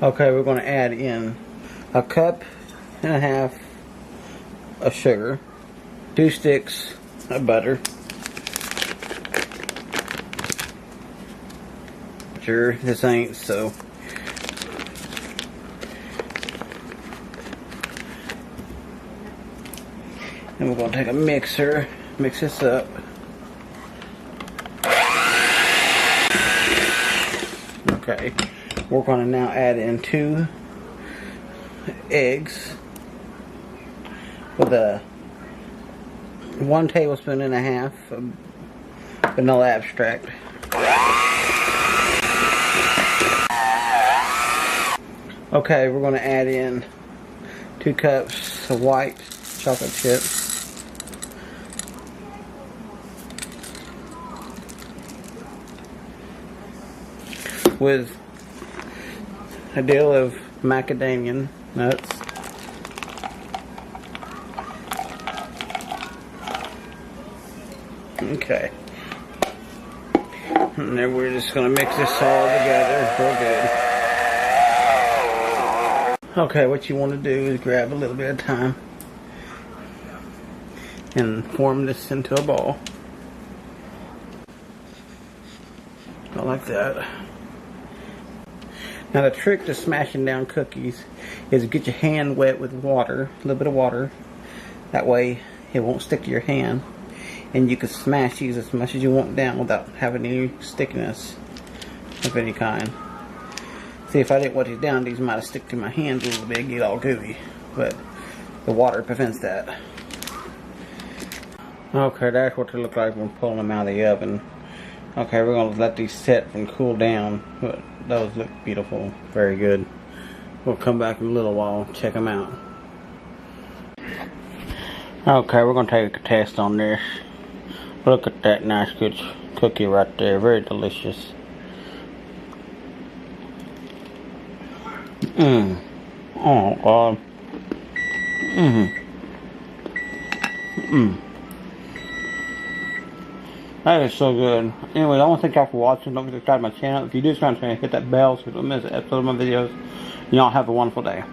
Okay, we're going to add in a cup and a half of sugar, 2 sticks of butter. Sure, this ain't so. And we're going to take a mixer, mix this up. Okay, we're going to now add in 2 eggs with a 1 tablespoon and a half of vanilla extract. Okay, we're going to add in 2 cups of white chocolate chips. With a deal of macadamia nuts. Okay. And then we're just going to mix this all together real good. Okay, what you want to do is grab a little bit of time and form this into a ball. About like that. Now the trick to smashing down cookies is get your hand wet with water, a little bit of water. That way it won't stick to your hand and you can smash these as much as you want down without having any stickiness of any kind. See, if I didn't wet these down, these might have stick to my hands a little bit and get all gooey, but the water prevents that. Okay, that's what they look like when pulling them out of the oven. Okay, we're going to let these set and cool down, but those look beautiful, very good. We'll come back in a little while, check them out. Okay, we're going to take a test on this. Look at that nice good cookie right there, very delicious. Oh God. That is so good. Anyway, I want to thank y'all for watching. Don't forget to subscribe to my channel. If you do subscribe to my channel, hit that bell so you don't miss an episode of my videos. Y'all have a wonderful day.